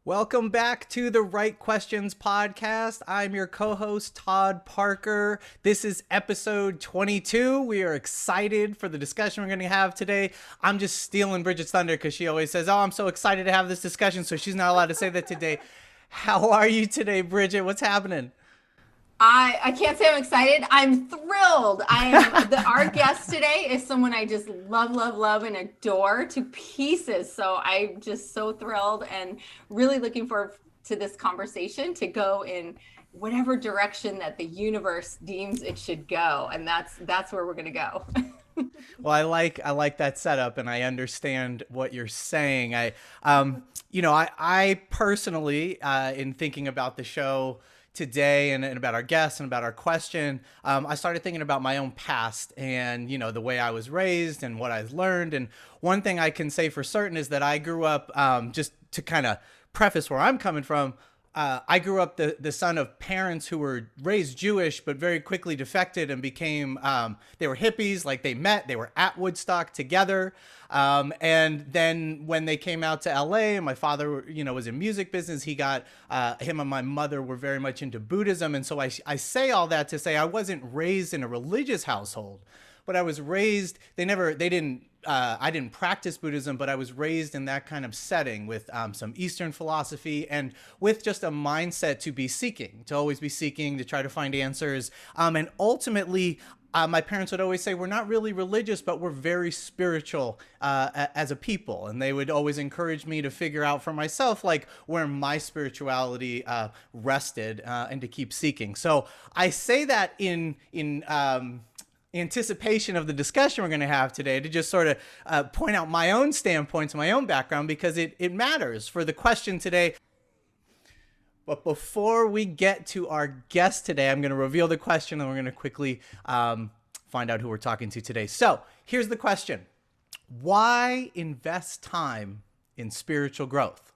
Welcome back to the Right Questions podcast. I'm your co-host, Todd Parker. This is episode 22. We are excited for the discussion we're going to have today. I'm just stealing Bridget's thunder because she always says, "Oh, I'm so excited to have this discussion," so she's not allowed to say that today. How are you today, Bridget? What's happening? I can't say I'm excited. I'm thrilled. Our guest today is someone I just love, and adore to pieces. So I'm just so thrilled and really looking forward to this conversation to go in whatever direction that the universe deems it should go. And that's where we're going to go. Well, I like that setup, and I understand what you're saying. I personally, in thinking about the show today and about our guests and about our question, I started thinking about my own past and, the way I was raised and what I've learned. And one thing I can say for certain is that I grew up, just to kind of preface where I'm coming from, I grew up the son of parents who were raised Jewish, but very quickly defected and became, they were hippies, like they were at Woodstock together. And then when they came out to LA and my father, was in music business, him and my mother were very much into Buddhism. And so I say all that to say I wasn't raised in a religious household, but I was raised, I didn't practice Buddhism, but I was raised in that kind of setting with some Eastern philosophy and with just a mindset to always be seeking, to try to find answers. And ultimately, my parents would always say, we're not really religious, but we're very spiritual as a people. And they would always encourage me to figure out for myself, like, where my spirituality rested and to keep seeking. So I say that in anticipation of the discussion we're going to have today, to just sort of point out my own standpoints, my own background, because it matters for the question today. But before we get to our guest today, I'm going to reveal the question and we're going to quickly find out who we're talking to today. So here's the question. Why invest time in spiritual growth?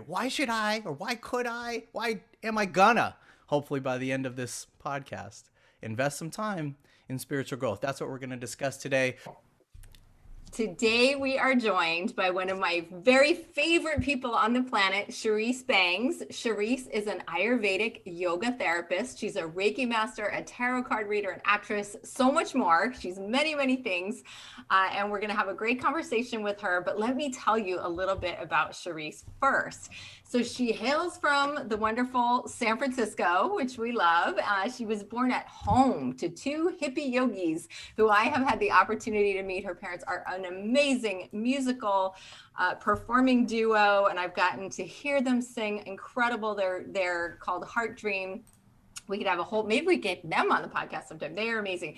Why should I, or why could I, why am I gonna, hopefully by the end of this podcast, invest some time in spiritual growth? That's what we're going to discuss today. Today, we are joined by one of my very favorite people on the planet, Cherise Bangs. Cherise is an Ayurvedic yoga therapist. She's a Reiki Master, a tarot card reader, an actress, so much more. She's many, many things. And we're going to have a great conversation with her. But let me tell you a little bit about Cherise first. So she hails from the wonderful San Francisco, which we love. She was born at home to two hippie yogis who I have had the opportunity to meet. Her parents are an amazing musical performing duo, and I've gotten to hear them sing incredible. They're called Heart Dream. We could have maybe we get them on the podcast sometime. They are amazing.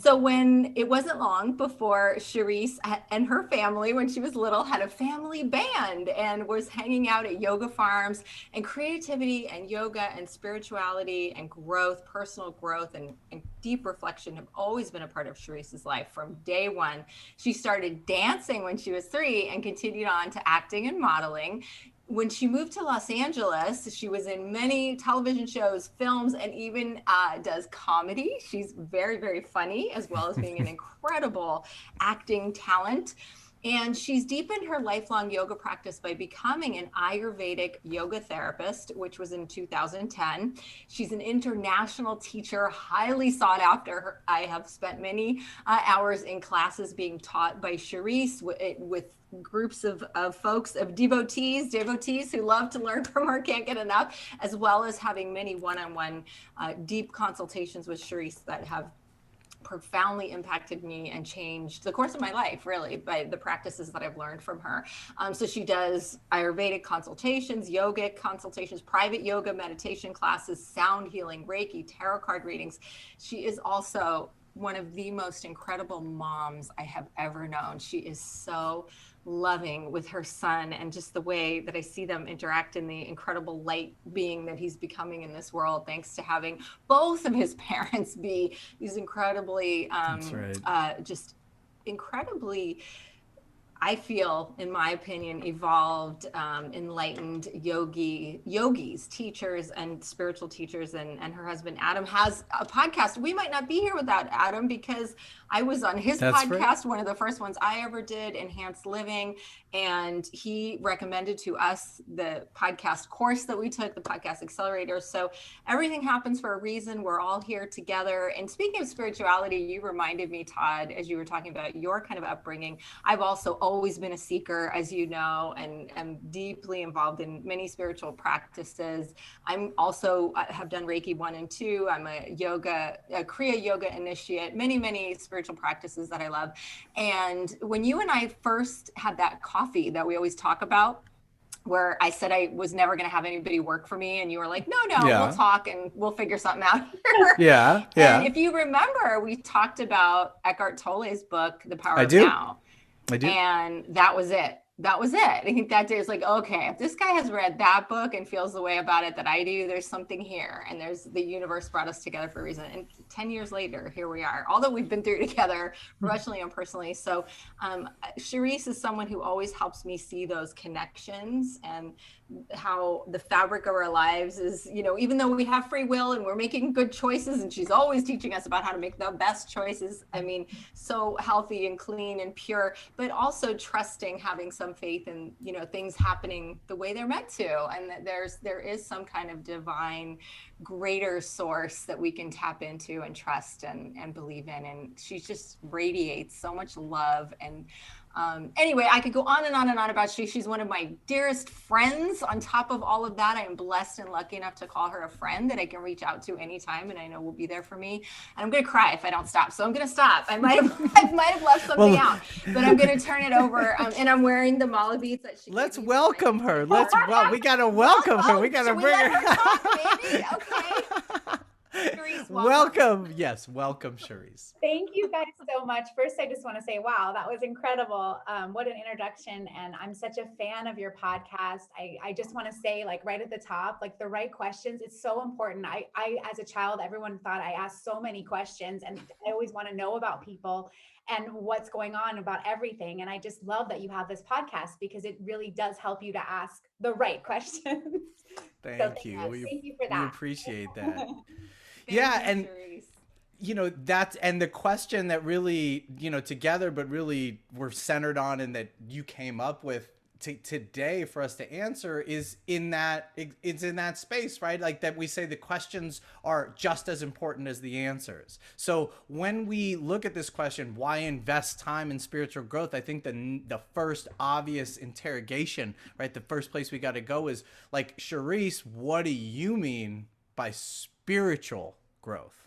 So when it wasn't long before Cherise and her family, when she was little, had a family band and was hanging out at yoga farms, and creativity and yoga and spirituality and growth, personal growth and deep reflection have always been a part of Cherise's life from day one. She started dancing when she was 3 and continued on to acting and modeling. When she moved to Los Angeles, she was in many television shows, films, and even does comedy. She's very, very funny, as well as being an incredible acting talent. And she's deepened her lifelong yoga practice by becoming an Ayurvedic yoga therapist, which was in 2010. She's an international teacher, highly sought after. I have spent many hours in classes being taught by Cherise with groups of folks, of devotees who love to learn from her, can't get enough, as well as having many one-on-one deep consultations with Cherise that have profoundly impacted me and changed the course of my life, really, by the practices that I've learned from her. So she does Ayurvedic consultations, yogic consultations, private yoga, meditation classes, sound healing, Reiki, tarot card readings. She is also one of the most incredible moms I have ever known. She is so loving with her son, and just the way that I see them interact in the incredible light being that he's becoming in this world, thanks to having both of his parents be these incredibly, That's right. just incredibly I feel, in my opinion, evolved, enlightened yogis, teachers, and spiritual teachers. And her husband, Adam, has a podcast. We might not be here without Adam, because I was on his That's podcast, right. one of the first ones I ever did, Enhanced Living. And he recommended to us the podcast course that we took, the podcast accelerator. So everything happens for a reason. We're all here together. And speaking of spirituality, you reminded me, Todd, as you were talking about your kind of upbringing. I've also always been a seeker, as you know, and am deeply involved in many spiritual practices. I'm also have done Reiki 1 and 2. I'm a Kriya yoga initiate, many spiritual practices that I love. And when you and I first had that coffee that we always talk about, where I said I was never going to have anybody work for me, and you were like, no, we'll talk and we'll figure something out here. Yeah. And if you remember, we talked about Eckhart Tolle's book, The Power I of do. Now. I do. And that was it. I think that day is like, okay, if this guy has read that book and feels the way about it that I do, there's something here. And there's the universe brought us together for a reason. And 10 years later, here we are, although we've been through together professionally and personally. So Cherise is someone who always helps me see those connections, and how the fabric of our lives is, even though we have free will and we're making good choices, and she's always teaching us about how to make the best choices. I mean, so healthy and clean and pure, but also trusting, having some faith in, things happening the way they're meant to. And that there is some kind of divine, greater source that we can tap into and trust and believe in. And she just radiates so much love. And anyway, I could go on and on and on about she's one of my dearest friends. On top of all of that, I am blessed and lucky enough to call her a friend that I can reach out to anytime, and I know will be there for me. And I'm going to cry if I don't stop. So I'm going to stop. I might have left something out, but I'm going to turn it over. And I'm wearing the mala beads that she. Let's welcome her. We got to welcome her. We got to bring her. Talk, baby? Okay. Cherise, welcome. Yes, welcome, Cherise. Thank you guys so much. First, I just want to say, wow, that was incredible. What an introduction. And I'm such a fan of your podcast. I just want to say, like, right at the top, like, the right questions. It's so important. I, as a child, everyone thought I asked so many questions, and I always want to know about people and what's going on about everything. And I just love that you have this podcast, because it really does help you to ask the right questions. Thank you. Thank you for that. We appreciate that. and that's, and the question that really, together, but really we're centered on, and that you came up with today for us to answer is in that, it's in that space, right? Like that we say the questions are just as important as the answers. So when we look at this question, why invest time in spiritual growth? I think the first obvious interrogation, right? The first place we got to go is like, Cherise, what do you mean by spiritual growth?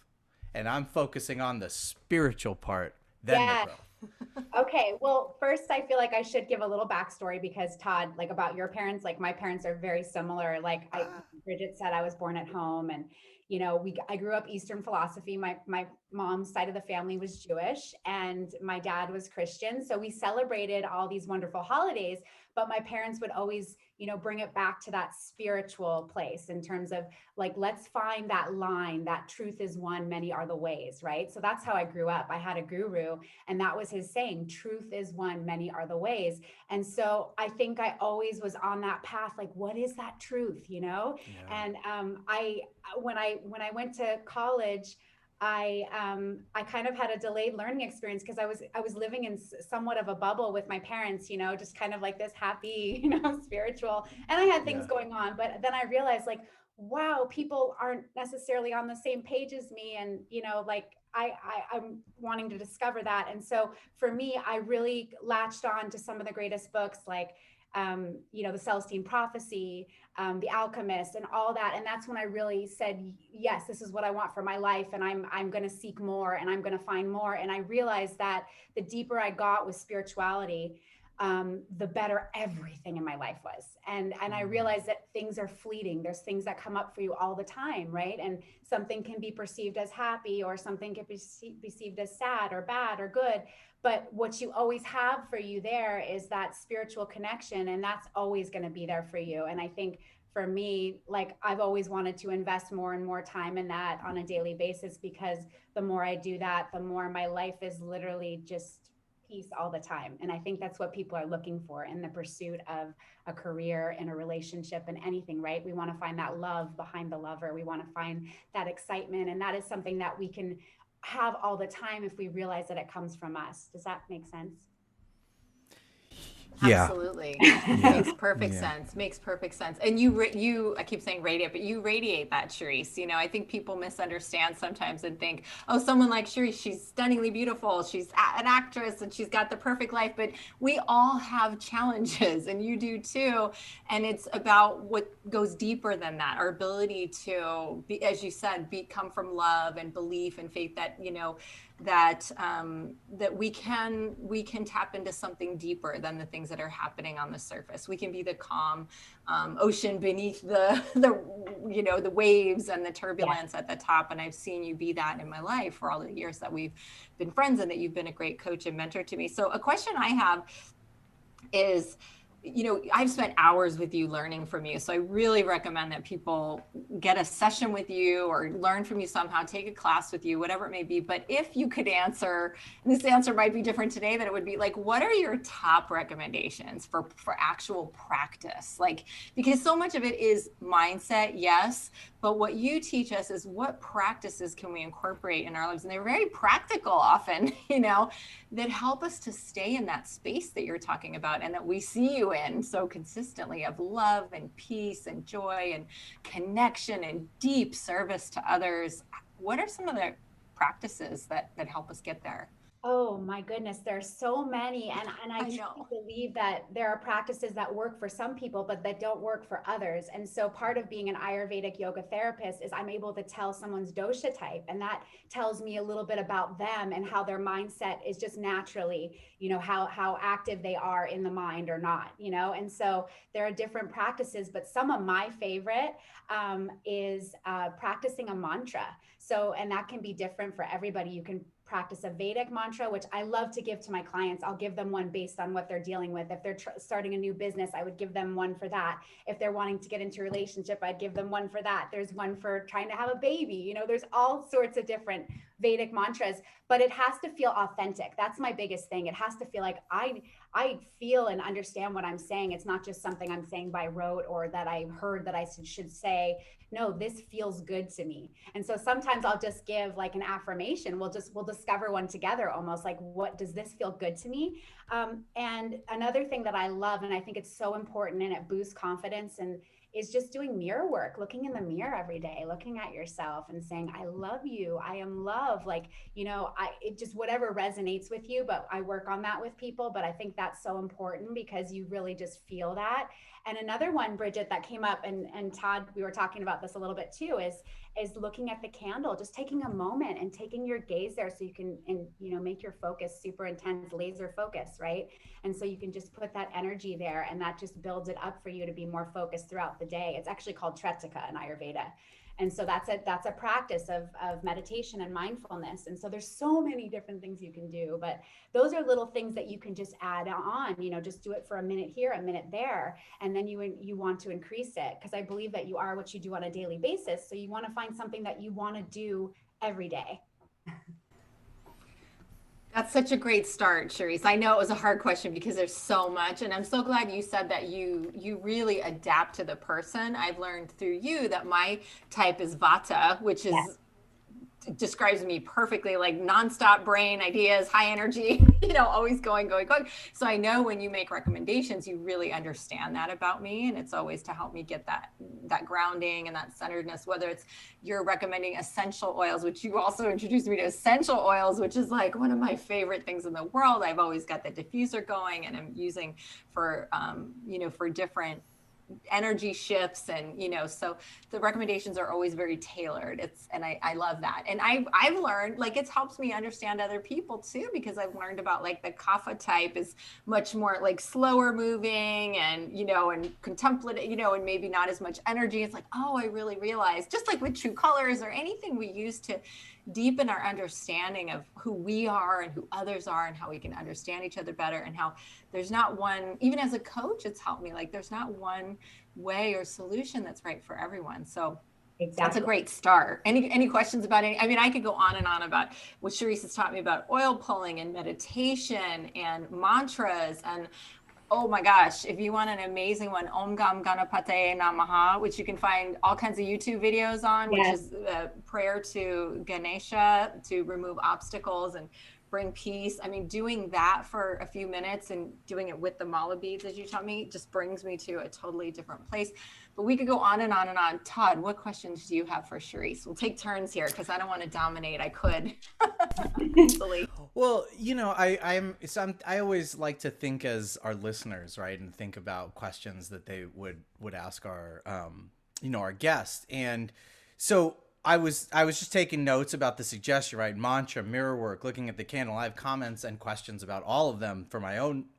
And I'm focusing on the spiritual part, then the growth. Okay. Well, first, I feel like I should give a little backstory, because Todd, like, about your parents, like, my parents are very similar. Like Bridget said, I was born at home, and, I grew up Eastern philosophy. My mom's side of the family was Jewish, and my dad was Christian. So we celebrated all these wonderful holidays, but my parents would always, bring it back to that spiritual place, in terms of, like, let's find that line, that truth is one, many are the ways, right? So that's how I grew up. I had a guru, and that was his saying, truth is one, many are the ways. And so I think I always was on that path, like, what is that truth, Yeah. And when I went to college, I kind of had a delayed learning experience, because I was living in somewhat of a bubble with my parents, just kind of like this happy, spiritual, and I had things going on. But then I realized, like, wow, people aren't necessarily on the same page as me. And, like, I'm wanting to discover that. And so for me, I really latched on to some of the greatest books, like, the Celestine Prophecy, the Alchemist, and all that. And that's when I really said, yes, this is what I want for my life. And I'm going to seek more, and I'm going to find more. And I realized that the deeper I got with spirituality, the better everything in my life was. And I realized that things are fleeting. There's things that come up for you all the time, right? And something can be perceived as happy, or something can be perceived as sad or bad or good. But what you always have for you there is that spiritual connection, and that's always going to be there for you. And I think for me, like, I've always wanted to invest more and more time in that on a daily basis, because the more I do that, the more my life is literally just peace all the time. And I think that's what people are looking for in the pursuit of a career, in a relationship, and anything, right? We want to find that love behind the lover. We want to find that excitement. And that is something that we can have all the time if we realize that it comes from us. Does that make sense? Yeah. Absolutely. Yeah. Makes perfect sense. Makes perfect sense. And I keep saying radiate, but you radiate that, Cherise. You know, I think people misunderstand sometimes and think, oh, someone like Cherise, she's stunningly beautiful. She's an actress and she's got the perfect life, but we all have challenges and you do too. And it's about what goes deeper than that. Our ability to be, as you said, come from love and belief and faith that, you know, that we can tap into something deeper than the things that are happening on the surface. We can be the calm ocean beneath the you know, the waves and the turbulence at the top. And I've seen you be that in my life for all the years that we've been friends and that you've been a great coach and mentor to me. So a question I have is, you know, I've spent hours with you learning from you. So I really recommend that people get a session with you or learn from you somehow, take a class with you, whatever it may be. But if you could answer, and this answer might be different today than it would be, like, what are your top recommendations for actual practice? Like, because so much of it is mindset, yes, but what you teach us is what practices can we incorporate in our lives? And they're very practical often, you know, that help us to stay in that space that you're talking about and that we see you in so consistently, of love and peace and joy and connection and deep service to others. What are some of the practices that help us get there? Oh my goodness, there's so many. And I truly believe that there are practices that work for some people, but that don't work for others. And so part of being an Ayurvedic yoga therapist is I'm able to tell someone's dosha type. And that tells me a little bit about them and how their mindset is just naturally, you know, how active they are in the mind or not, you know? And so there are different practices, but some of my favorite is practicing a mantra. So, and that can be different for everybody. You can practice a Vedic mantra, which I love to give to my clients. I'll give them one based on what they're dealing with. If they're starting a new business, I would give them one for that. If they're wanting to get into a relationship, I'd give them one for that. There's one for trying to have a baby. You know, there's all sorts of different Vedic mantras, but it has to feel authentic. That's my biggest thing. It has to feel like I feel and understand what I'm saying. It's not just something I'm saying by rote or that I heard that I should say. No, this feels good to me. And so sometimes I'll just give like an affirmation. We'll discover one together, almost like, what does this feel good to me? And another thing that I love, and I think it's so important and it boosts confidence, and is just doing mirror work, looking in the mirror every day, looking at yourself and saying, I love you. I am love. Like, you know, it just whatever resonates with you, but I work on that with people. But I think that's so important because you really just feel that. And another one, Bridget, that came up, and Todd, we were talking about this a little bit too, is looking at the candle, just taking a moment and taking your gaze there so you can, and you know, make your focus super intense, laser focus, right? And so you can just put that energy there, and that just builds it up for you to be more focused throughout the day. It's actually called Tretika in Ayurveda. And so that's a practice of meditation and mindfulness. And so there's so many different things you can do, but those are little things that you can just add on, you know, just do it for a minute here, a minute there. And then you want to increase it, because I believe that you are what you do on a daily basis. So you want to find something that you want to do every day. That's such a great start, Cherise. I know it was a hard question because there's so much, and I'm so glad you said that you really adapt to the person. I've learned through you that my type is Vata, which is describes me perfectly, like nonstop brain, ideas, high energy, you know, always going. So I know when you make recommendations, you really understand that about me. And it's always to help me get that grounding and that centeredness, whether it's you're recommending essential oils, which you also introduced me to essential oils, which is like one of my favorite things in the world. I've always got the diffuser going and I'm using for, you know, for different energy shifts, and you know, so the recommendations are always very tailored. And I love that. And I've learned, like, it helps me understand other people too, because I've learned about, like, the Kapha type is much more like slower moving and, you know, and contemplative, you know, and maybe not as much energy. It's like, oh, I really realized, just like with True Colors or anything we use to deepen our understanding of who we are and who others are and how we can understand each other better, and how there's not one, even as a coach, it's helped me, like, there's not one way or solution that's right for everyone. So That's a Exactly. great start. Any questions about any? I mean, I could go on and on about what Cherise has taught me about oil pulling and meditation and mantras and oh my gosh, if you want an amazing one, Om Gam Ganapataye Namaha, which you can find all kinds of YouTube videos on, which Yes. is a prayer to Ganesha to remove obstacles and bring peace. I mean, doing that for a few minutes and doing it with the mala beads, as you taught me, just brings me to a totally different place. But we could go on and on and on. Todd, what questions do you have for Cherise? We'll take turns here because I don't want to dominate. I could easily. Well, I always like to think as our listeners, right, and think about questions that they would ask our our guest. And so I was just taking notes about the suggestion, right? Mantra, mirror work, looking at the candle. I have comments and questions about all of them for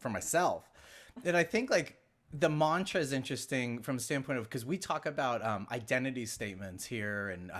myself. And I think like the mantra is interesting from the standpoint of because we talk about identity statements here, and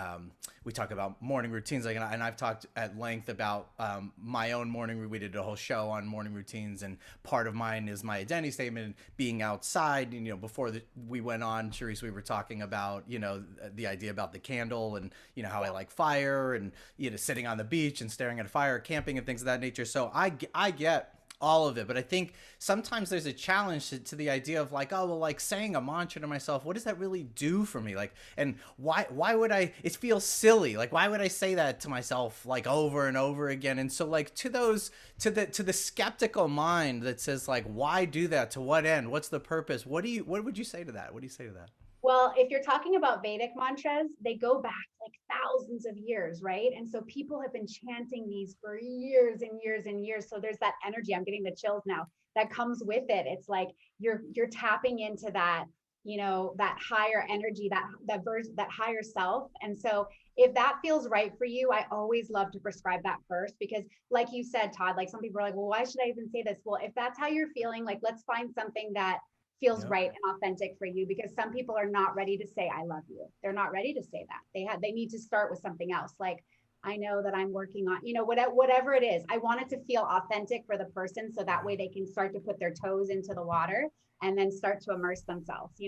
we talk about morning routines. Like, and I've talked at length about my own morning. We did a whole show on morning routines, and part of mine is my identity statement being outside. And, before we went on, Cherise, we were talking about the idea about the candle, and how I like fire, and sitting on the beach and staring at a fire, camping, and things of that nature. So I get all of it, but I think sometimes there's a challenge to the idea of like, oh well, like saying a mantra to myself, what does that really do for me? Like, and why would I, it feels silly, like why would I say that to myself like over and over again? And so like to the skeptical mind that says like, why do that, to what end, what's the purpose, what would you say to that? What do you say to that? Well, if you're talking about Vedic mantras, they go back like thousands of years, right? And so people have been chanting these for years and years and years. So there's that energy. I'm getting the chills now that comes with it. It's like you're tapping into that, that higher energy, that higher self. And so if that feels right for you, I always love to prescribe that first because like you said, Todd, like some people are like, well, why should I even say this? Well, if that's how you're feeling, like let's find something that feels Yep. right and authentic for you because some people are not ready to say I love you. They're not ready to say that. They need to start with something else. Like I know that I'm working on, whatever it is. I want it to feel authentic for the person so that way they can start to put their toes into the water and then start to immerse themselves.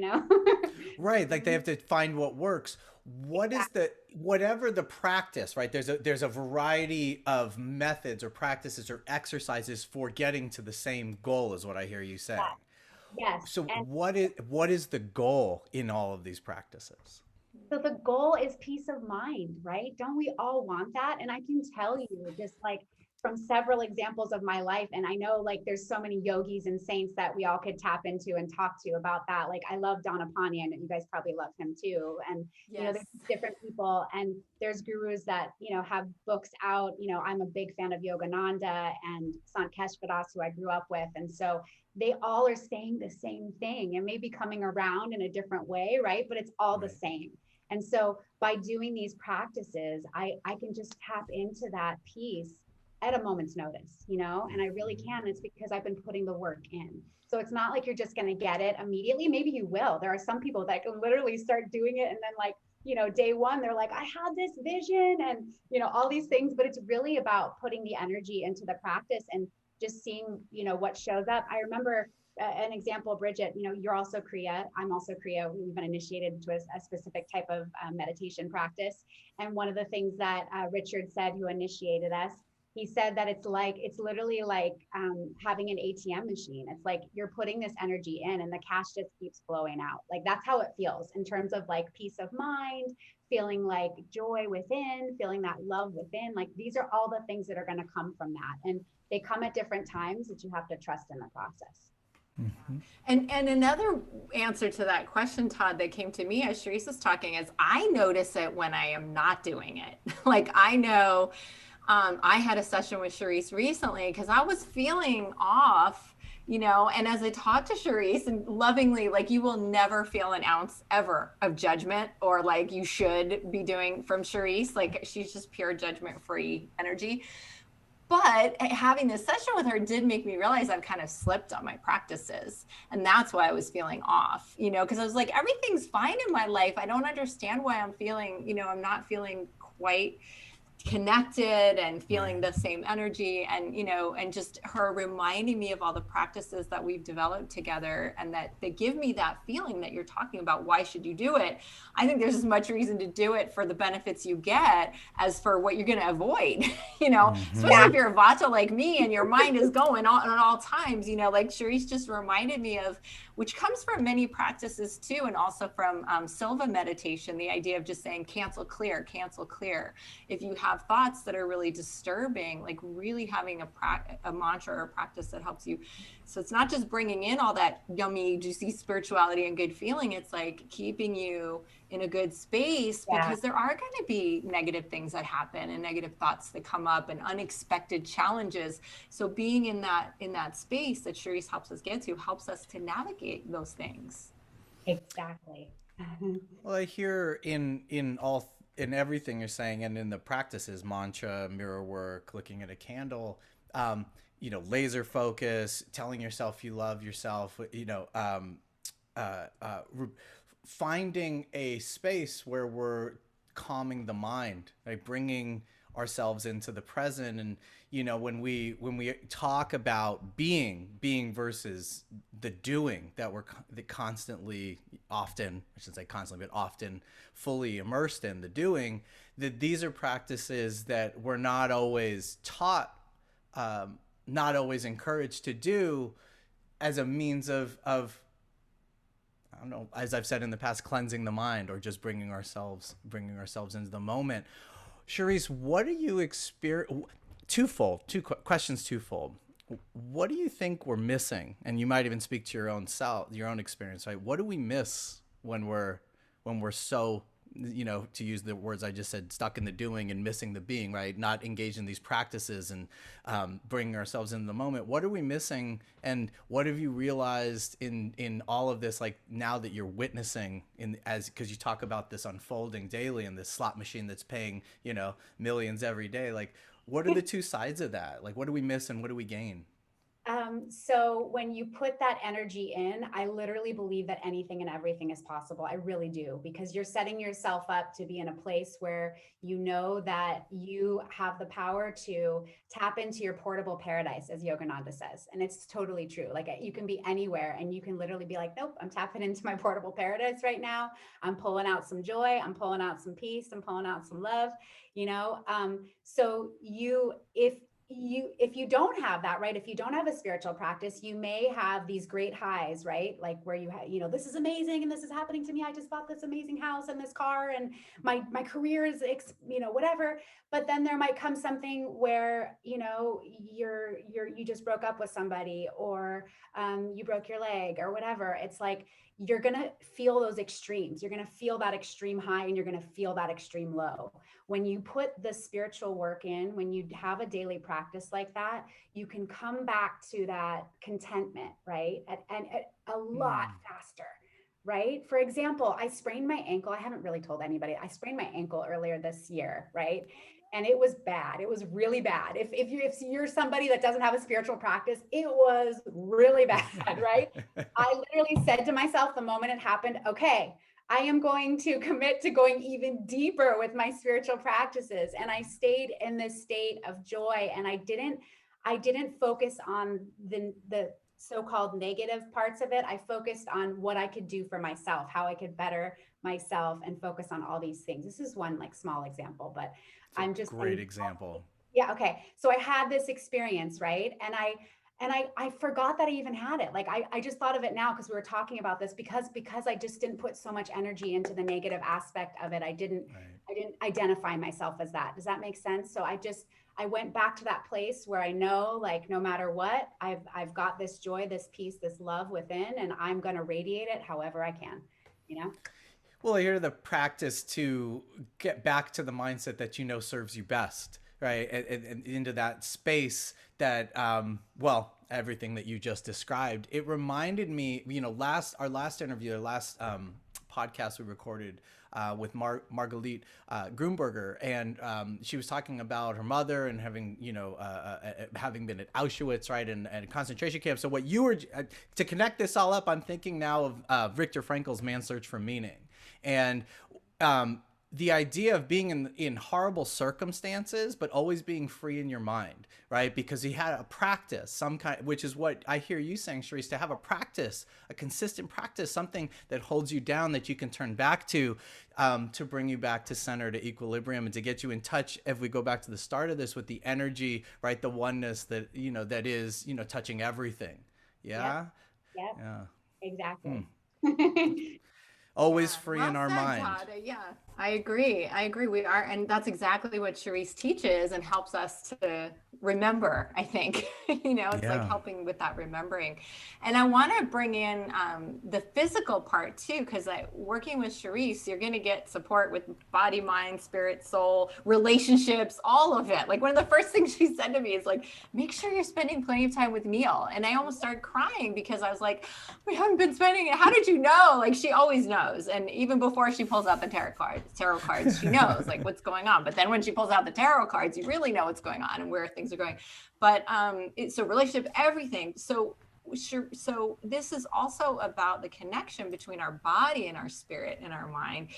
Right, like they have to find what works. What is Exactly. whatever the practice, right? There's a variety of methods or practices or exercises for getting to the same goal is what I hear you saying. Yes. So And what is the goal in all of these practices? so the goal is peace of mind, right? Don't we all want that? And I can tell you just like from several examples of my life, and I know like there's so many yogis and saints that we all could tap into and talk to about that. Like I love Donapani, and you guys probably love him too. And Yes. there's different people, and there's gurus that have books out. I'm a big fan of Yogananda and Sant Keshvadas, who I grew up with, and so they all are saying the same thing and maybe coming around in a different way, right? But it's all the Right. same. And so by doing these practices, I can just tap into that peace at a moment's notice, and I really can. It's because I've been putting the work in. So it's not like you're just going to get it immediately. Maybe you will. There are some people that can literally start doing it and then like, day one, they're like, I had this vision and, all these things, but it's really about putting the energy into the practice and just seeing, what shows up. I remember an example, Bridget, you're also Kriya. I'm also Kriya. We've been initiated into a specific type of meditation practice. And one of the things that Richard said, who initiated us, he said that it's literally like having an ATM machine. It's like you're putting this energy in and the cash just keeps flowing out. Like that's how it feels in terms of like peace of mind, feeling like joy within, feeling that love within. Like these are all the things that are going to come from that. And they come at different times that you have to trust in the process. Mhm. And another answer to that question, Todd, that came to me as Cherise was talking is I notice it when I am not doing it. Like I know I had a session with Cherise recently because I was feeling off, and as I talked to Cherise and lovingly, like you will never feel an ounce ever of judgment or like you should be doing from Cherise. Like she's just pure judgment free energy. But having this session with her did make me realize I've kind of slipped on my practices. And that's why I was feeling off, because I was like, everything's fine in my life. I don't understand why I'm feeling, I'm not feeling quite connected and feeling the same energy, and and just her reminding me of all the practices that we've developed together, and that they give me that feeling that you're talking about. Why should you do it? I think there's as much reason to do it for the benefits you get as for what you're going to avoid. Especially if you're a vata like me and your mind is going on at all times. Like Cherise just reminded me of, which comes from many practices too, and also from Silva meditation, the idea of just saying cancel, clear, cancel, clear. If you have thoughts that are really disturbing, like really having a mantra or a practice that helps you. So it's not just bringing in all that yummy, juicy spirituality and good feeling. It's like keeping you in a good space, because there are going to be negative things that happen and negative thoughts that come up and unexpected challenges. So being in that space that Cherise helps us get to helps us to navigate those things. Exactly. Well, I hear in everything you're saying, and in the practices, mantra, mirror work, looking at a candle, laser focus, telling yourself you love yourself, finding a space where we're calming the mind, right? Bringing ourselves into the present. And when we talk about being versus the doing, that we're constantly, often, I shouldn't say constantly, but often fully immersed in the doing, that these are practices that we're not always taught, not always encouraged to do, as a means of I don't know, as I've said in the past, cleansing the mind, or just bringing ourselves into the moment. Cherise, what do you experience? Questions twofold. What do you think we're missing? And you might even speak to your own experience, right? What do we miss when we're so, to use the words I just said, stuck in the doing and missing the being, right? Not engaged in these practices and bringing ourselves into the moment. What are we missing? And what have you realized in all of this, like now that you're witnessing because you talk about this unfolding daily and this slot machine that's paying, millions every day. Like, what are the two sides of that? Like, what do we miss and what do we gain? So when you put that energy in, I literally believe that anything and everything is possible. I really do, because you're setting yourself up to be in a place where you know that you have the power to tap into your portable paradise, as Yogananda says. And it's totally true. Like, you can be anywhere and you can literally be like, nope, I'm tapping into my portable paradise right now. I'm pulling out some joy. I'm pulling out some peace. I'm pulling out some love, so if you don't have that, right, if you don't have a spiritual practice, you may have these great highs, right? Like where you have, this is amazing and this is happening to me. I just bought this amazing house and this car and my career is, whatever. But then there might come something where, you just broke up with somebody, or you broke your leg or whatever. It's like, you're going to feel those extremes. You're going to feel that extreme high and you're going to feel that extreme low. When you put the spiritual work in, when you have a daily practice like that, you can come back to that contentment, right? And a lot faster, right? For example, I sprained my ankle. I haven't really told anybody. I sprained my ankle earlier this year, right? And it was bad. It was really bad. If you're somebody that doesn't have a spiritual practice, it was really bad, right? I literally said to myself the moment it happened, okay, I am going to commit to going even deeper with my spiritual practices. And I stayed in this state of joy, and I didn't focus on the so-called negative parts of it. I focused on what I could do for myself, how I could better myself, and focus on all these things. This is one like small example, but Great example. Yeah. Okay. So I had this experience, right? And I forgot that I even had it. Like, I just thought of it now because we were talking about this, because I just didn't put so much energy into the negative aspect of it. I didn't identify myself as that. Does that make sense? So I went back to that place where I know, like, no matter what, I've got this joy, this peace, this love within, and I'm going to radiate it however I can, Well, I hear the practice to get back to the mindset that serves you best, right? And into that space that, everything that you just described. It reminded me, our last interview, our last podcast we recorded with Margalit Grunberger, and she was talking about her mother and having, having been at Auschwitz, right, and a concentration camp. So what you were, to connect this all up, I'm thinking now of Viktor Frankl's Man's Search for Meaning. And the idea of being in horrible circumstances, but always being free in your mind, right? Because he had a practice, some kind, which is what I hear you saying, Cherise, to have a practice, a consistent practice, something that holds you down that you can turn back to bring you back to center, to equilibrium, and to get you in touch. If we go back to the start of this with the energy, right, the oneness that that is touching everything. Yeah. Yep. Yeah. Exactly. Always Yeah, free well in our said, mind. Todd. Yeah, I agree. I agree. We are, and that's exactly what Cherise teaches and helps us to remember. I think, it's like Yeah. helping with that remembering. And I want to bring in the physical part too, because working with Cherise, you're going to get support with body, mind, spirit, soul, relationships, all of it. Like one of the first things she said to me is like, make sure you're spending plenty of time with Neil. And I almost started crying because I was like, we haven't been spending it. How did you know? Like she always knows. And even before she pulls out the tarot cards, she knows like what's going on. But then when she pulls out the tarot cards, you really know what's going on and where things are going. But so relationship, everything. So this is also about the connection between our body and our spirit and our mind.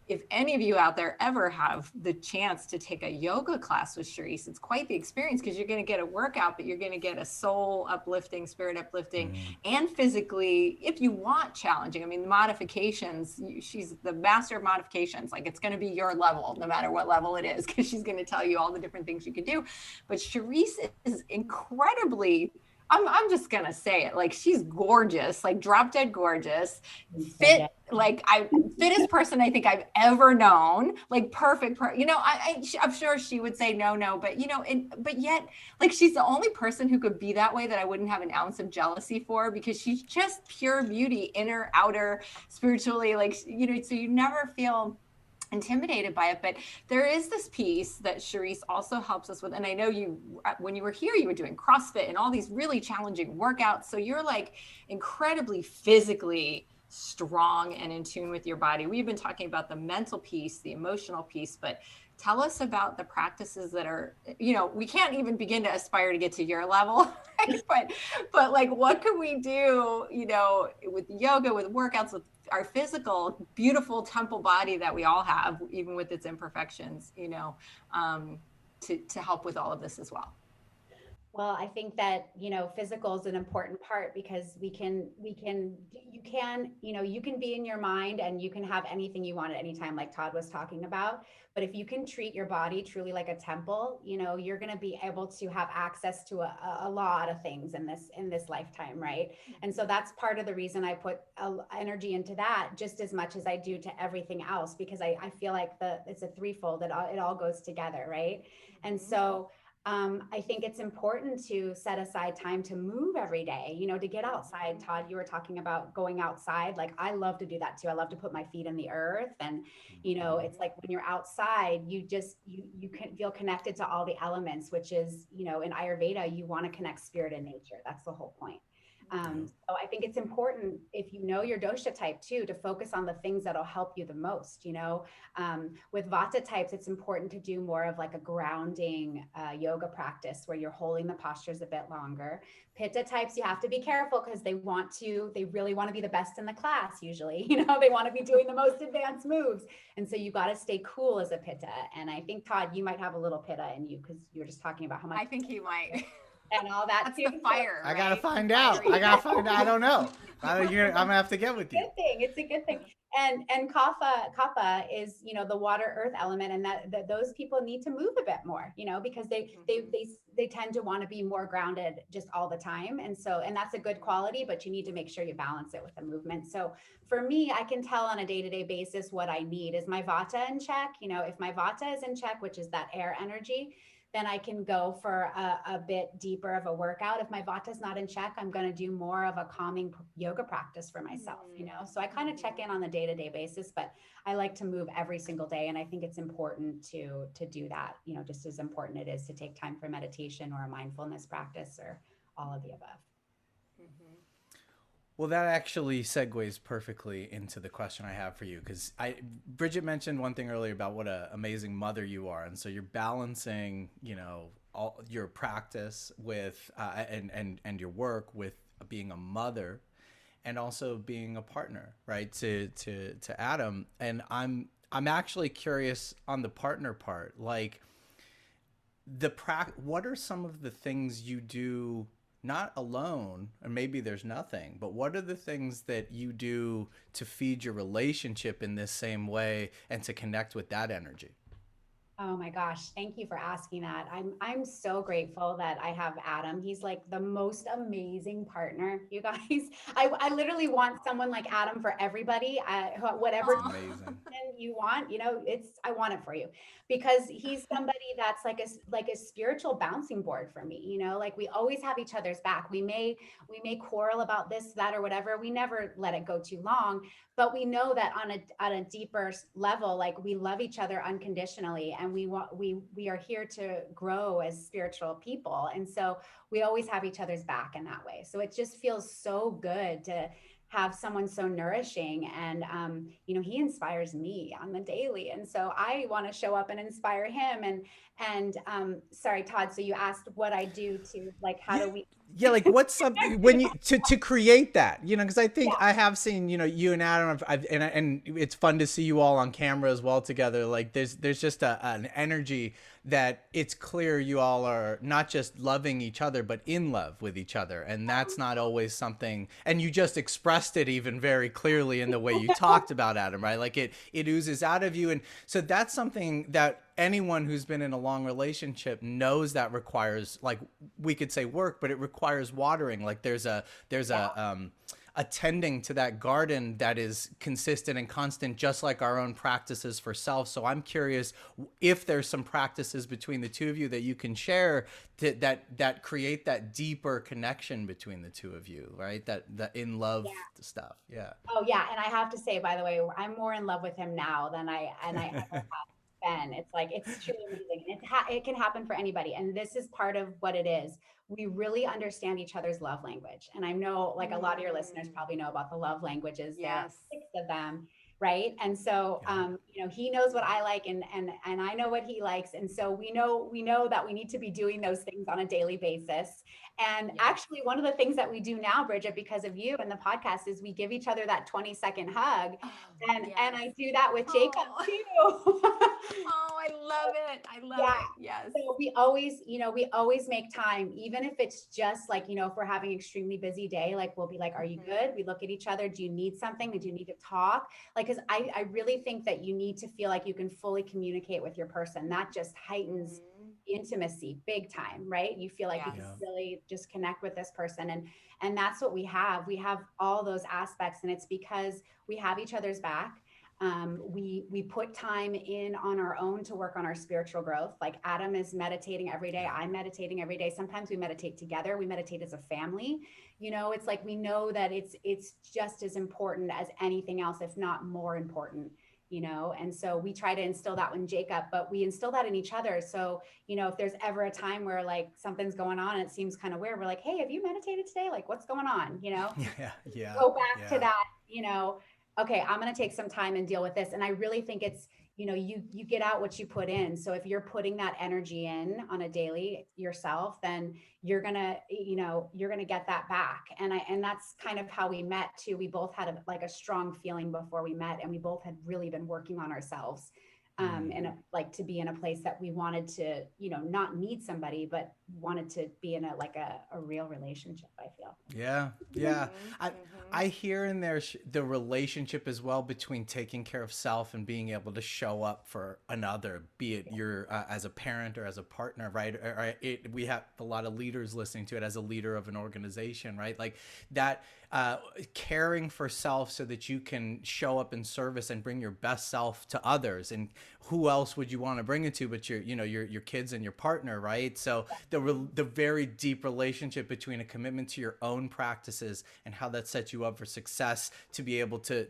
If any of you out there ever have the chance to take a yoga class with Cherise, it's quite the experience because you're going to get a workout, but you're going to get a soul uplifting, spirit uplifting, and physically, if you want, challenging. I mean, the modifications, she's the master of modifications. Like it's going to be your level, no matter what level it is, because she's going to tell you all the different things you can do. But Cherise is incredibly, I'm just gonna say it, like she's gorgeous, like drop dead gorgeous, fit, like fittest person I think I've ever known, like perfect. I'm sure she would say no, but but yet, like she's the only person who could be that way that I wouldn't have an ounce of jealousy for, because she's just pure beauty, inner, outer, spiritually, like so you never feel intimidated by it. But there is this piece that Cherise also helps us with, and I know you, when you were here, you were doing CrossFit and all these really challenging workouts, so you're like incredibly physically strong and in tune with your body. We've been talking about the mental piece, the emotional piece, but tell us about the practices that are, we can't even begin to aspire to get to your level, but like, what can we do, with yoga, with workouts, with our physical, beautiful temple body that we all have, even with its imperfections, to help with all of this as well. Well, I think that, physical is an important part because you can be in your mind and you can have anything you want at any time, like Todd was talking about. But if you can treat your body truly like a temple, you're going to be able to have access to a lot of things in this lifetime. Right. And so that's part of the reason I put energy into that just as much as I do to everything else, because I feel like it's a threefold, it all goes together. Right. And so I think it's important to set aside time to move every day, to get outside. Todd, you were talking about going outside. Like I love to do that too. I love to put my feet in the earth. And, it's like when you're outside, you can feel connected to all the elements, which is, in Ayurveda, you want to connect spirit and nature. That's the whole point. So I think it's important, if you know your dosha type too, to focus on the things that'll help you the most. With vata types, it's important to do more of like a grounding yoga practice where you're holding the postures a bit longer. Pitta types, you have to be careful because they really want to be the best in the class. Usually, they want to be doing the most advanced moves. And so you got to stay cool as a pitta. And I think, Todd, you might have a little pitta in you because you were just talking about how much. I think he might. And all that. That's the fire. I gotta right? find out. I don't know. I'm gonna have to get with you. It's a good thing. And kapha is, the water earth element, and that those people need to move a bit more, because they tend to want to be more grounded just all the time. And that's a good quality, but you need to make sure you balance it with the movement. So for me, I can tell on a day-to-day basis what I need. Is my vata in check? If my vata is in check, which is that air energy, then I can go for a bit deeper of a workout. If my vata is not in check, I'm going to do more of a calming yoga practice for myself, So I kind of check in on the day-to-day basis, but I like to move every single day. And I think it's important to do that, just as important it is to take time for meditation or a mindfulness practice or all of the above. Well, that actually segues perfectly into the question I have for you, because Bridget mentioned one thing earlier about what an amazing mother you are, and so you're balancing, all your practice with and your work with being a mother, and also being a partner, right, to Adam. And I'm actually curious on the partner part. Like what are some of the things you do, not alone, or maybe there's nothing, but what are the things that you do to feed your relationship in this same way and to connect with that energy? Oh my gosh, thank you for asking that. I'm so grateful that I have Adam. He's like the most amazing partner, you guys. I literally want someone like Adam for everybody. Whatever It's amazing. you want, I want it for you, because he's somebody that's like a spiritual bouncing board for me. Like we always have each other's back. We may quarrel about this, that, or whatever. We never let it go too long, but we know that on a deeper level, like we love each other unconditionally, and we are here to grow as spiritual people, and so we always have each other's back in that way. So it just feels so good to have someone so nourishing, and he inspires me on the daily, and so I want to show up and inspire him. And sorry, Todd, so you asked what I do to, like, how do we Yeah, like what's something when you to create that, because I think yeah. I have seen, you and Adam, and it's fun to see you all on camera as well together. Like there's just an energy that it's clear you all are not just loving each other, but in love with each other. And that's not always something, and you just expressed it even very clearly in the way you talked about Adam, right? Like it oozes out of you. And so that's something that anyone who's been in a long relationship knows that requires, like, we could say work, but it requires watering. Like there's a tending to that garden that is consistent and constant, just like our own practices for self. So I'm curious if there's some practices between the two of you that you can share that create that deeper connection between the two of you, right? That in love stuff. Yeah. Oh yeah, and I have to say, by the way, I'm more in love with him now than I ever have been. It's like, it's truly amazing, and it can happen for anybody. And this is part of what it is. We really understand each other's love language, and I know, like, a lot of your listeners probably know about the love languages. There are Yes. 6 of them, right? And so, he knows what I like, and I know what he likes, and so we know that we need to be doing those things on a daily basis. And actually, one of the things that we do now, Bridget, because of you and the podcast, is we give each other that 20-second hug. And I do that with Jacob too. Oh, I love it. I love Yeah. it. Yes. So we always make time, even if it's just like, if we're having an extremely busy day, like we'll be like, are you good? We look at each other. Do you need something? Do you need to talk? Like, cause I really think that you need to feel like you can fully communicate with your person. That just heightens intimacy big time, right? You feel like you can really just connect with this person. And that's what we have. We have all those aspects, and it's because we have each other's back. We put time in on our own to work on our spiritual growth. Like Adam is meditating every day. I'm meditating every day. Sometimes we meditate together. We meditate as a family. It's like, we know that it's just as important as anything else, if not more important. And so we try to instill that in Jacob, but we instill that in each other. So, if there's ever a time where like something's going on and it seems kind of weird, we're like, hey, have you meditated today? Like, what's going on? Go back to that, okay, I'm going to take some time and deal with this. And I really think it's, you get out what you put in. So if you're putting that energy in on a daily yourself, then you're going to get that back. And that's kind of how we met too. We both had a strong feeling before we met, and we both had really been working on ourselves. And like to be in a place that we wanted to, not need somebody, but wanted to be in a real relationship, I feel. Yeah. Yeah. I hear in there the relationship as well between taking care of self and being able to show up for another, be it you're as a parent or as a partner, right? We have a lot of leaders listening to it as a leader of an organization, right? Like that, caring for self so that you can show up in service and bring your best self to others. And who else would you want to bring it to but your kids and your partner, right? So the very deep relationship between a commitment to your own practices and how that sets you up for success, to be able to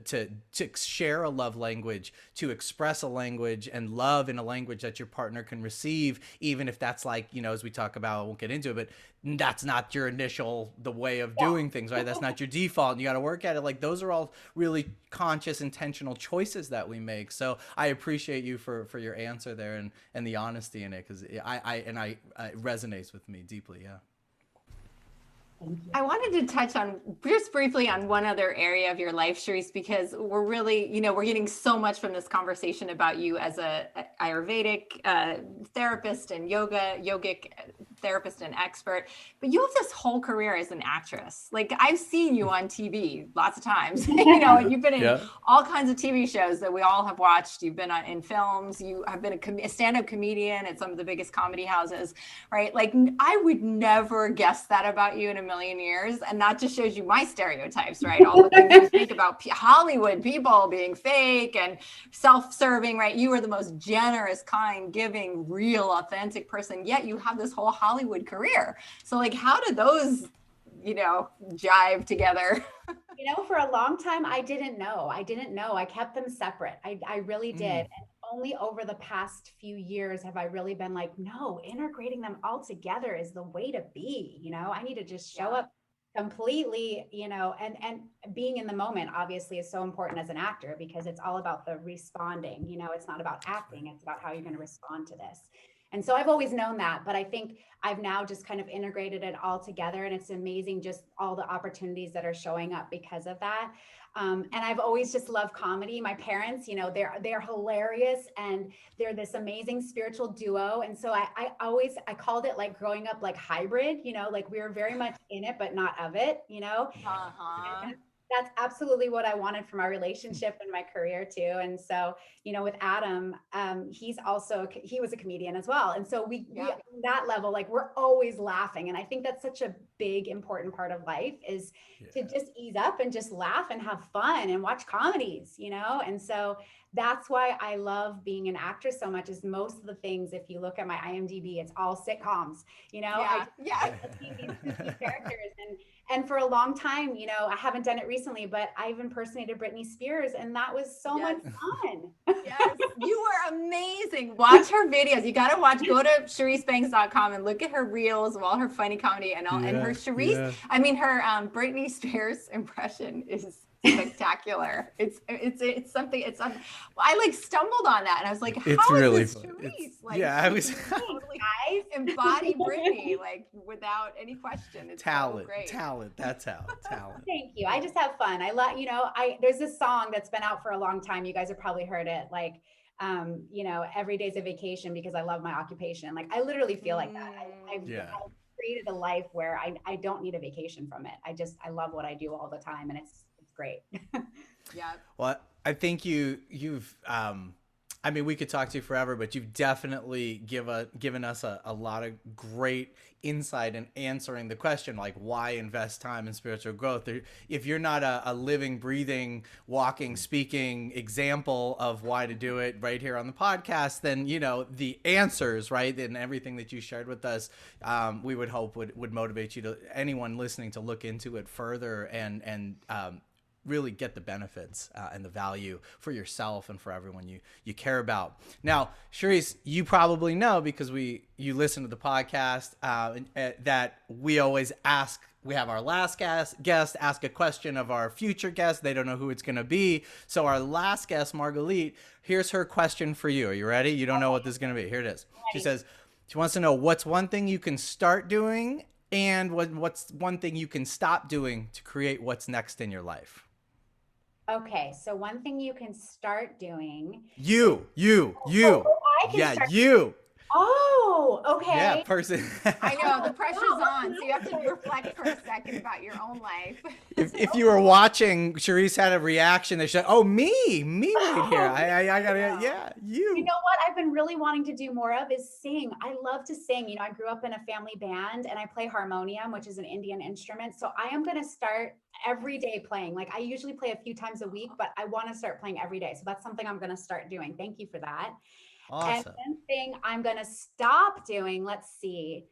share a love language, to express a language and love in a language that your partner can receive, even if that's like, as we talk about, I won't get into it, but that's not your the way of doing things, right? That's not your default, and you got to work at it. Like, those are all really conscious, intentional choices that we make. So I appreciate you for your answer there and the honesty in it, because it resonates with me deeply. Yeah. Thank you. I wanted to touch on just briefly on one other area of your life, Cherise, because we're really, we're getting so much from this conversation about you as a Ayurvedic therapist and yogic therapist and expert. But you have this whole career as an actress. Like I've seen you on TV lots of times. And you've been in all kinds of TV shows that we all have watched. You've been in films. You have been a stand-up comedian at some of the biggest comedy houses, right? Like I would never guess that about you in a million years. And that just shows you my stereotypes, right? All the things you think about Hollywood people being fake and self-serving, right? You are the most generous, kind, giving, real, authentic person, yet you have this whole Hollywood career. So like, how did those, jive together? For a long time, I didn't know. I kept them separate. I really did. And only over the past few years have I really been like, no, integrating them all together is the way to be. I need to just show up completely, and being in the moment obviously is so important as an actor because it's all about the responding. It's not about acting, it's about how you're going to respond to this. And so I've always known that, but I think I've now just kind of integrated it all together, and it's amazing just all the opportunities that are showing up because of that. And I've always just loved comedy. My parents, they're hilarious and they're this amazing spiritual duo. And so I called it like growing up like hybrid, like we were very much in it, but not of it, And that's absolutely what I wanted from our relationship and my career too. And so, with Adam, he was a comedian as well. And so we on that level, like we're always laughing. And I think that's such a big, important part of life is to just ease up and just laugh and have fun and watch comedies, And so that's why I love being an actress so much is most of the things, if you look at my IMDb, it's all sitcoms, I these characters and for a long time, I haven't done it recently, but I've impersonated Britney Spears and that was so much fun. Yes, you were amazing. Watch her videos. You got to go to CheriseBangs.com and look at her reels of all her funny comedy and her Cherise. I mean, her Britney Spears impression is spectacular. It's something. I like stumbled on that and I was like, how is this Cherise? I was totally embody Britney like without any question. It's talent, so great. talent. That's how talent. Thank you. I just have fun. I love, there's this song that's been out for a long time. You guys have probably heard it. Like, every day's a vacation because I love my occupation. Like I literally feel like that. I've created a life where I don't need a vacation from it. I love what I do all the time and it's great. Well, I think you've I mean, we could talk to you forever, but you've definitely given us a lot of great insight in answering the question, like why invest time in spiritual growth? If you're not a living, breathing, walking, speaking example of why to do it right here on the podcast, then, the answers, right, and everything that you shared with us, we would hope would motivate you anyone listening to look into it further and really get the benefits and the value for yourself and for everyone you care about. Now, Cherise, you probably know because you listen to the podcast that we always ask. We have our last guest ask a question of our future guest. They don't know who it's going to be. So our last guest, Margalit, here's her question for you. Are you ready? You don't know what this is going to be. Here it is. She says she wants to know what's one thing you can start doing and what's one thing you can stop doing to create what's next in your life. Okay, so one thing you can start doing. You. Oh, okay. Yeah, person. I know the pressure's on, so you have to reflect for a second about your own life. If you were watching, Cherise had a reaction that she said, "Oh, me right here. I gotta, you." You know what I've been really wanting to do more of is sing. I love to sing. I grew up in a family band and I play harmonium, which is an Indian instrument. So I am going to start every day playing. Like I usually play a few times a week, but I want to start playing every day. So that's something I'm going to start doing. Thank you for that. Awesome. And one thing I'm going to stop doing, let's see.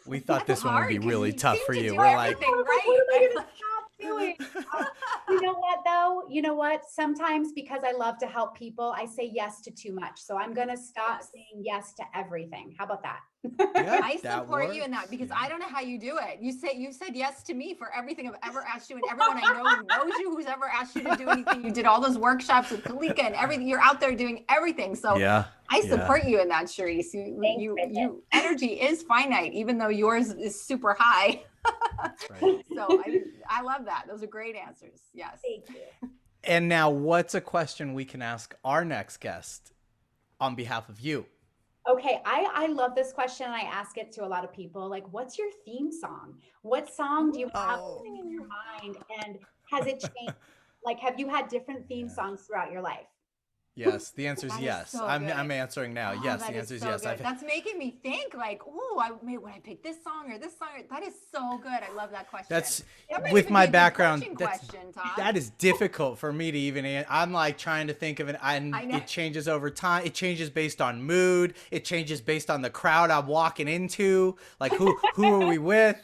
We thought this one would be really tough for you. We're like, right? Doing. You know what though? You know what? Sometimes because I love to help people, I say yes to too much. So I'm going to stop saying yes to everything. How about that? Yeah, I support you in that because I don't know how you do it. You've said yes to me for everything I've ever asked you, and everyone I know who knows you, who's ever asked you to do anything. You did all those workshops with Kalika and everything. You're out there doing everything. So I Yeah. support you in that, Cherise. You energy is finite, even though yours is super high. That's right. So I love that. Those are great answers. Yes. Thank you. And now, what's a question we can ask our next guest on behalf of you? Okay, I love this question. I ask it to a lot of people. Like, what's your theme song? What song do you have in your mind? And has it changed? Like, have you had different theme songs throughout your life? Yes, the answer is That is yes. so I'm good. answering now. Oh, Yes, that the answer is so yes. good. That's making me think like, oh, would I pick this song or this song? That is so good. I love that question. That's That might with even my be a good background. coaching That's question, Todd. that is difficult for me to even. I'm like trying to think of it, and I know. it changes over time. It changes based on mood. It changes based on the crowd I'm walking into. Like who are we with?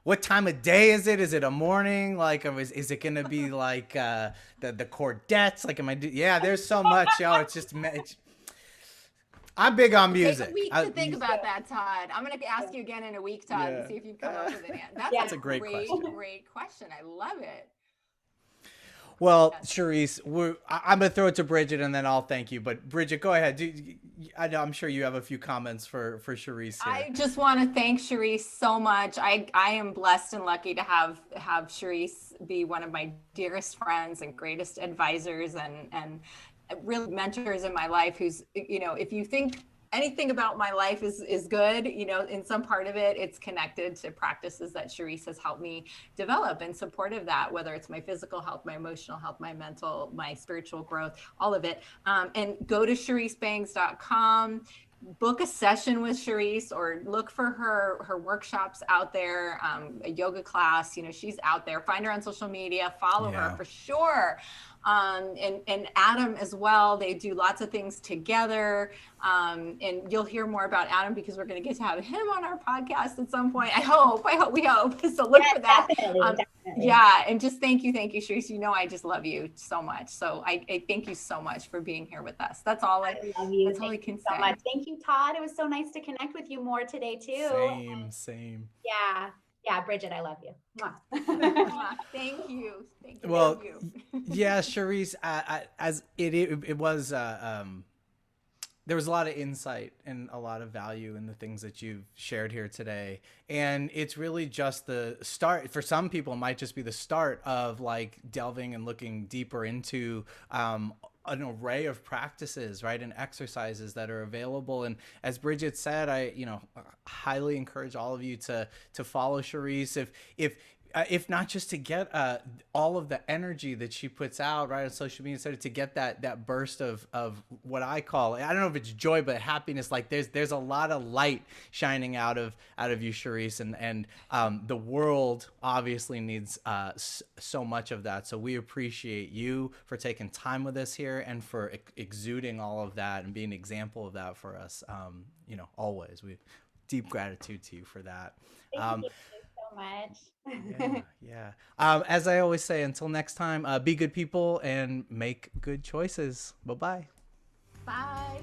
What time of day is it? Is it a morning? Like, is it gonna be like the Chordettes? Like, yeah, there's so much. It's just. I'm big on music. Take a week to think about that, Todd. I'm going to ask you again in a week, Todd, and see if you've come up with an answer. That's a great question. Great question. I love it. Well, Cherise, I'm going to throw it to Bridget, and then I'll thank you. But Bridget, go ahead. I'm sure you have a few comments for Cherise here. I just want to thank Cherise so much. I am blessed and lucky to have Cherise be one of my dearest friends and greatest advisors and really mentors in my life. Who's, if you think anything about my life is good, in some part of it, it's connected to practices that Cherise has helped me develop in support of that, whether it's my physical health, my emotional health, my mental, my spiritual growth, all of it. And go to CheriseBangs.com, book a session with Cherise, or look for her workshops out there, a yoga class, she's out there. Find her on social media, follow her for sure. And Adam as well. They do lots of things together. And you'll hear more about Adam because we're going to get to have him on our podcast at some point. We hope. So look for that. Definitely. Yeah. And just thank you, Cherise. I just love you so much. So I thank you so much for being here with us. That's all I love you. That's all I can say. So much. Thank you, Todd. It was so nice to connect with you more today too. Same. Yeah, Bridget, I love you. Thank you. Well, yeah, Cherise, as it was, there was a lot of insight and a lot of value in the things that you've shared here today. And it's really just the start. For some people, it might just be the start of like delving and looking deeper into, an array of practices, right, and exercises that are available. And as Bridget said, I highly encourage all of you to follow Cherise if not just to get all of the energy that she puts out right on social media, so to get that burst of what I call, I don't know if it's joy, but happiness. Like there's a lot of light shining out of you, Cherise, and the world obviously needs so much of that. So we appreciate you for taking time with us here and for exuding all of that and being an example of that for us. Always we deep gratitude to you for that. Thank you so much. Yeah. As I always say, until next time, be good people and make good choices. Bye-bye. Bye.